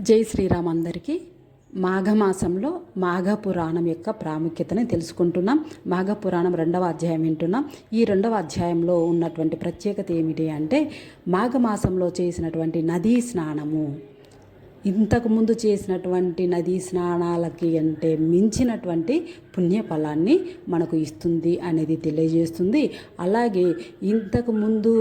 జై శ్రీరామ్ అందరికీ. మాఘమాసంలో మాఘపురాణం యొక్క ప్రాముఖ్యతని తెలుసుకుంటున్నాం. మాఘపురాణం 2వ అధ్యాయం వింటున్నాం. ఈ 2వ అధ్యాయంలో ఉన్నటువంటి ప్రత్యేకత ఏమిటి అంటే మాఘమాసంలో చేసినటువంటి నదీ స్నానము ఇంతకుముందు చేసినటువంటి నదీ స్నానాలకి అంటే మించినటువంటి పుణ్యఫలాన్ని మనకు ఇస్తుంది అనేది తెలియజేస్తుంది. అలాగే ఇంతకుముందు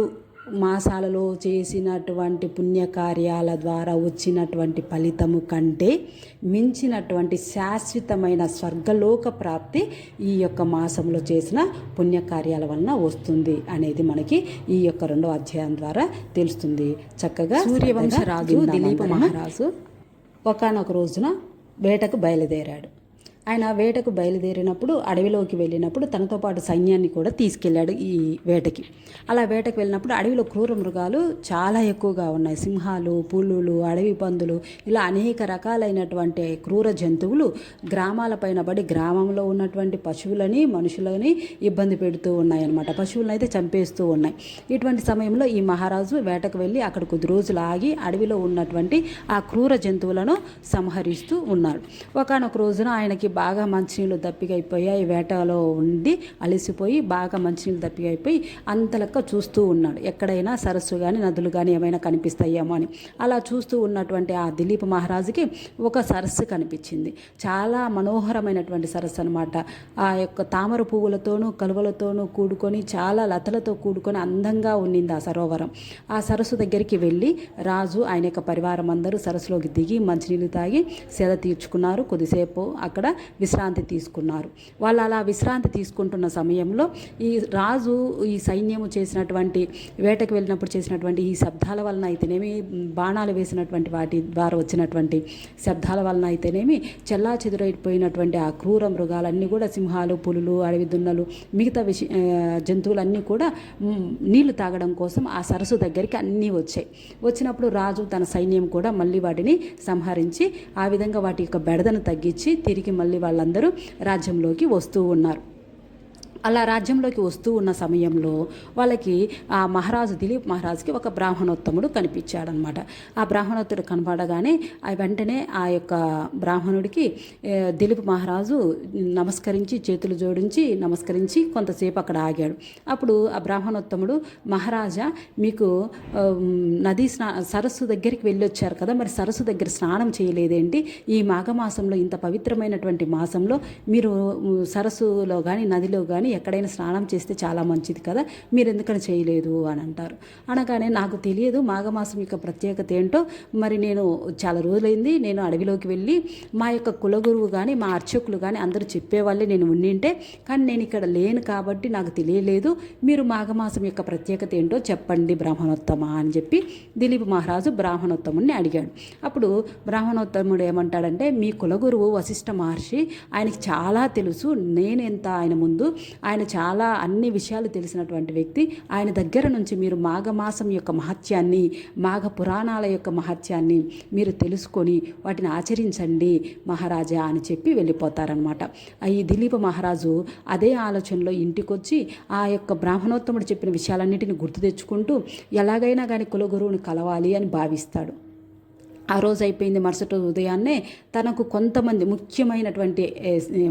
మాసాలలో చేసినటువంటి పుణ్యకార్యాల ద్వారా వచ్చినటువంటి ఫలితము కంటే మించినటువంటి శాశ్వతమైన స్వర్గలోక ప్రాప్తి ఈ యొక్క మాసంలో చేసిన పుణ్యకార్యాల వలన వస్తుంది అనేది మనకి ఈ యొక్క 2వ అధ్యాయం ద్వారా తెలుస్తుంది. చక్కగా సూర్యవంశ రాజు దిలీప మహారాజు ఒకానొక రోజున వేటకు బయలుదేరాడు. ఆయన వేటకు బయలుదేరినప్పుడు అడవిలోకి వెళ్ళినప్పుడు తనతో పాటు సైన్యాన్ని కూడా తీసుకెళ్ళాడు ఈ వేటకి. అలా వేటకు వెళ్ళినప్పుడు అడవిలో క్రూర మృగాలు చాలా ఎక్కువగా ఉన్నాయి. సింహాలు, పులులు, అడవి పందులు, ఇలా అనేక రకాలైనటువంటి క్రూర జంతువులు గ్రామాలపైన పడి గ్రామంలో ఉన్నటువంటి పశువులని మనుషులని ఇబ్బంది పెడుతూ ఉన్నాయన్నమాట. పశువులను అయితే చంపేస్తూ ఉన్నాయి. ఇటువంటి సమయంలో ఈ మహారాజు వేటకు వెళ్ళి అక్కడ కొద్ది రోజులు ఆగి అడవిలో ఉన్నటువంటి ఆ క్రూర జంతువులను సంహరిస్తూ ఉన్నాడు. ఒకానొక రోజున ఆయనకి బాగా మంచినీళ్ళు దప్పికైపోయాయి. వేటలో ఉండి అలసిపోయి బాగా మంచినీళ్ళు దప్పికైపోయి అంతలక్క చూస్తూ ఉన్నాడు. ఎక్కడైనా సరస్సు కానీ నదులు కానీ ఏమైనా కనిపిస్తాయేమో అని. అలా చూస్తూ ఉన్నటువంటి ఆ దిలీప మహారాజుకి ఒక సరస్సు కనిపించింది. చాలా మనోహరమైనటువంటి సరస్సు అనమాట. ఆ యొక్క తామర పువ్వులతోనూ కలువలతోనూ కూడుకొని చాలా లతలతో కూడుకొని అందంగా ఉన్నింది ఆ సరోవరం. ఆ సరస్సు దగ్గరికి వెళ్ళి రాజు ఆయన యొక్క పరివారం అందరూ సరస్సులోకి దిగి మంచినీళ్ళు తాగి సేద తీర్చుకున్నారు. కొద్దిసేపు అక్కడ విశ్రాంతి తీసుకున్నారు. వాళ్ళు అలా విశ్రాంతి తీసుకుంటున్న సమయంలో ఈ రాజు ఈ సైన్యము చేసినటువంటి వేటకు వెళ్ళినప్పుడు చేసినటువంటి ఈ శబ్దాల వలన అయితేనేమి, బాణాలు వేసినటువంటి వాటి ద్వారా వచ్చినటువంటి శబ్దాల వలన అయితేనేమి చెల్లా చెదురైపోయినటువంటి ఆ క్రూర మృగాలన్నీ కూడా సింహాలు, పులులు, అడవి దున్నలు, మిగతా జంతువులన్నీ కూడా నీళ్లు తాగడం కోసం ఆ సరస్సు దగ్గరికి అన్నీ వచ్చాయి. వచ్చినప్పుడు రాజు తన సైన్యం కూడా మళ్ళీ వాటిని సంహరించి ఆ విధంగా వాటి యొక్క బెడదను తగ్గించి తిరిగి మళ్ళీ వాళ్ళందరూ రాజ్యంలోకి వస్తూ ఉన్నారు. అలా రాజ్యంలోకి వస్తూ ఉన్న సమయంలో వాళ్ళకి ఆ మహారాజు దిలీప్ మహారాజుకి ఒక బ్రాహ్మణోత్తముడు కనిపించాడనమాట. ఆ బ్రాహ్మణోత్తముడు కనపడగానే వెంటనే ఆ యొక్క బ్రాహ్మణుడికి దిలీప్ మహారాజు నమస్కరించి చేతులు జోడించి నమస్కరించి కొంతసేపు అక్కడ ఆగాడు. అప్పుడు ఆ బ్రాహ్మణోత్తముడు, మహారాజా మీకు సరస్సు దగ్గరికి వెళ్ళొచ్చారు కదా, మరి సరస్సు దగ్గర స్నానం చేయలేదేంటి? ఈ మాఘమాసంలో ఇంత పవిత్రమైనటువంటి మాసంలో మీరు సరస్సులో కానీ నదిలో కానీ ఎక్కడైనా స్నానం చేస్తే చాలా మంచిది కదా, మీరు ఎందుకని చేయలేదు అని అంటారు. అనగానే నాకు తెలియదు మాఘమాసం యొక్క ప్రత్యేకత ఏంటో. మరి నేను చాలా రోజులైంది నేను అడవిలోకి వెళ్ళి మా యొక్క కులగురువు కానీ మా అర్చకులు కానీ అందరూ చెప్పేవాళ్ళే నేను ఉండింటే, కానీ నేను ఇక్కడ లేను కాబట్టి నాకు తెలియలేదు. మీరు మాఘమాసం యొక్క ప్రత్యేకత ఏంటో చెప్పండి బ్రాహ్మణోత్తమ అని చెప్పి దిలీప్ మహారాజు బ్రాహ్మణోత్తముడిని అడిగాడు. అప్పుడు బ్రాహ్మణోత్తముడు ఏమంటాడంటే, మీ కులగురువు వశిష్ఠ మహర్షి, ఆయనకి చాలా తెలుసు, నేనెంత ఆయన ముందు, ఆయన చాలా అన్ని విషయాలు తెలిసినటువంటి వ్యక్తి. ఆయన దగ్గర నుంచి మీరు మాఘమాసం యొక్క మహత్యాన్ని, మాఘ పురాణాల యొక్క మహత్యాన్ని మీరు తెలుసుకొని వాటిని ఆచరించండి మహారాజా అని చెప్పి వెళ్ళిపోతారనమాట. ఈ దిలీప మహారాజు అదే ఆలోచనలో ఇంటికొచ్చి ఆ యొక్క బ్రాహ్మణోత్తముడు చెప్పిన విషయాలన్నిటిని గుర్తు తెచ్చుకుంటూ ఎలాగైనా కానీ కులగురువుని కలవాలి అని భావిస్తాడు. ఆ రోజు అయిపోయింది. మరుసటి ఉదయాన్నే తనకు కొంతమంది ముఖ్యమైనటువంటి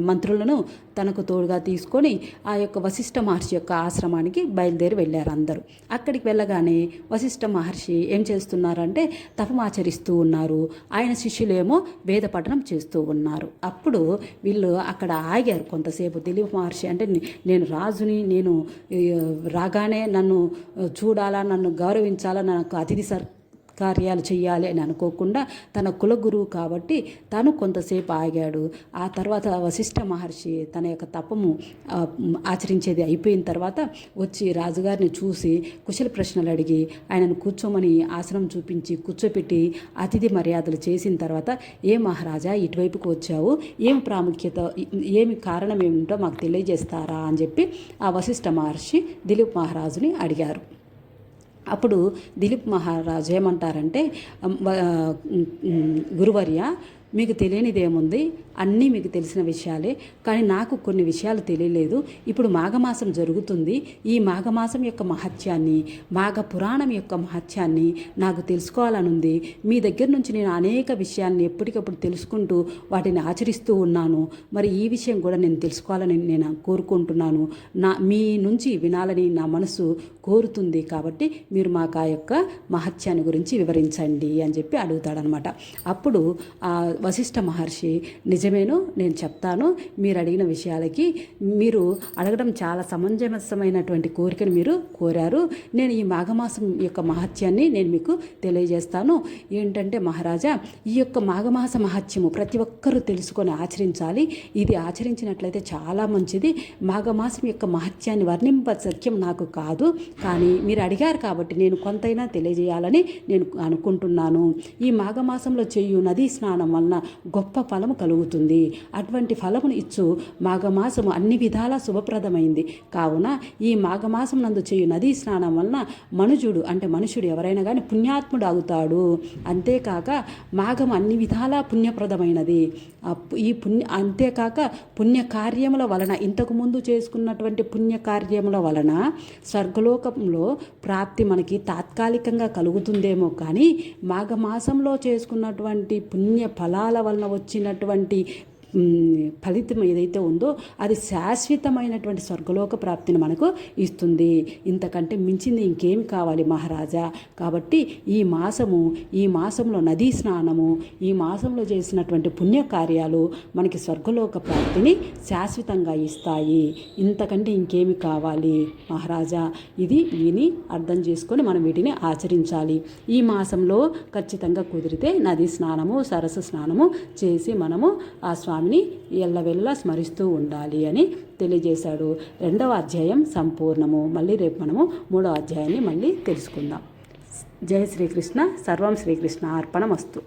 మంత్రులను తనకు తోడుగా తీసుకొని ఆ యొక్క వశిష్ఠ మహర్షి యొక్క ఆశ్రమానికి బయలుదేరి వెళ్ళారు అందరూ. అక్కడికి వెళ్ళగానే వశిష్ఠ మహర్షి ఏం చేస్తున్నారంటే తపమాచరిస్తూ ఉన్నారు. ఆయన శిష్యులేమో వేద పఠనం చేస్తూ ఉన్నారు. అప్పుడు వీళ్ళు అక్కడ ఆగారు కొంతసేపు. దిలీప్ మహర్షి అంటే నేను రాజుని, నేను రాగానే నన్ను చూడాలా, నన్ను గౌరవించాలా, నాకు అతిథి కార్యాలు చేయాలి అని అనుకోకుండా తన కులగురువు కాబట్టి తను కొంతసేపు ఆగాడు. ఆ తర్వాత వశిష్ఠ మహర్షి తన యొక్క తపము ఆచరించేది అయిపోయిన తర్వాత వచ్చి రాజుగారిని చూసి కుశల ప్రశ్నలు అడిగి ఆయనను కూర్చోమని ఆసనం చూపించి కూర్చోపెట్టి అతిథి మర్యాదలు చేసిన తర్వాత, ఏ మహారాజా ఇటువైపుకు వచ్చావు, ఏమి ప్రాముఖ్యత, ఏమి కారణం ఏమిటో మాకు తెలియజేస్తారా అని చెప్పి ఆ వశిష్ఠ మహర్షి దిలీప్ మహారాజుని అడిగారు. అప్పుడు దిలీప్ మహారాజు ఏమంటారంటే, గురువర్య, మీకు తెలియనిదేముంది, అన్నీ మీకు తెలిసిన విషయాలే. కానీ నాకు కొన్ని విషయాలు తెలియలేదు. ఇప్పుడు మాఘమాసం జరుగుతుంది. ఈ మాఘమాసం యొక్క మహత్యాన్ని, మాఘ పురాణం యొక్క మహత్యాన్ని నాకు తెలుసుకోవాలనుంది. మీ దగ్గర నుంచి నేను అనేక విషయాల్ని ఎప్పటికప్పుడు తెలుసుకుంటూ వాటిని ఆచరిస్తూ ఉన్నాను. మరి ఈ విషయం కూడా నేను తెలుసుకోవాలని నేను కోరుకుంటున్నాను. మీ నుంచి వినాలని నా మనసు కోరుతుంది. కాబట్టి మీరు మాకు ఆ యొక్క మహత్యాన్ని గురించి వివరించండి అని చెప్పి అడుగుతాడనమాట. అప్పుడు ఆ వశిష్ఠ మహర్షి, నిజమేను, నేను చెప్తాను. మీరు అడిగిన విషయాలకి మీరు అడగడం చాలా సమంజసమైనటువంటి కోరికను మీరు కోరారు. నేను ఈ మాఘమాసం యొక్క మహత్యాన్ని నేను మీకు తెలియజేస్తాను. ఏంటంటే మహారాజా, ఈ యొక్క మాఘమాస మహత్యము ప్రతి ఒక్కరూ తెలుసుకొని ఆచరించాలి. ఇది ఆచరించినట్లయితే చాలా మంచిది. మాఘమాసం యొక్క మహత్యాన్ని వర్ణింప సత్యం నాకు కాదు, కానీ మీరు అడిగారు కాబట్టి నేను కొంతైనా తెలియజేయాలని నేను అనుకుంటున్నాను. ఈ మాఘమాసంలో చేయు నదీ స్నానం వలన గొప్ప ఫలము కలుగుతుంది. అటువంటి ఫలమును ఇచ్చు మాఘమాసము అన్ని విధాలా శుభప్రదమైంది. కావున ఈ మాఘమాసం నందు చేయు నదీ స్నానం వలన మనుషుడు ఎవరైనా కానీ పుణ్యాత్ముడు అవుతాడు. అంతేకాక మాఘం అన్ని విధాలా పుణ్యప్రదమైనది. అంతేకాక పుణ్యకార్యముల వలన, ఇంతకుముందు చేసుకున్నటువంటి పుణ్యకార్యముల వలన స్వర్గలోకంలో ప్రాప్తి మనకి తాత్కాలికంగా కలుగుతుందేమో, కానీ మాఘమాసంలో చేసుకున్నటువంటి పుణ్య ఫలాల వలన వచ్చినటువంటి ఫలితం ఏదైతే ఉందో అది శాశ్వతమైనటువంటి స్వర్గలోక ప్రాప్తిని మనకు ఇస్తుంది. ఇంతకంటే మించింది ఇంకేమి కావాలి మహారాజా? కాబట్టి ఈ మాసంలో నదీ స్నానము, ఈ మాసంలో చేసినటువంటి పుణ్యకార్యాలు మనకి స్వర్గలోక ప్రాప్తిని శాశ్వతంగా ఇస్తాయి. ఇంతకంటే ఇంకేమి కావాలి మహారాజా? ఇది విని అర్థం చేసుకొని మనం వీటిని ఆచరించాలి. ఈ మాసంలో ఖచ్చితంగా కుదిరితే నదీ స్నానము, సరస్సు స్నానము చేసి మనము ఆ స్వామిని ఎల్లవెల్లా స్మరిస్తూ ఉండాలి అని తెలియజేశాడు. 2వ అధ్యాయం సంపూర్ణము. మళ్ళీ రేపు మనము 3వ అధ్యాయాన్ని మళ్ళీ తెలుసుకుందాం. జయ శ్రీకృష్ణ. సర్వం శ్రీకృష్ణ అర్పణమస్తు.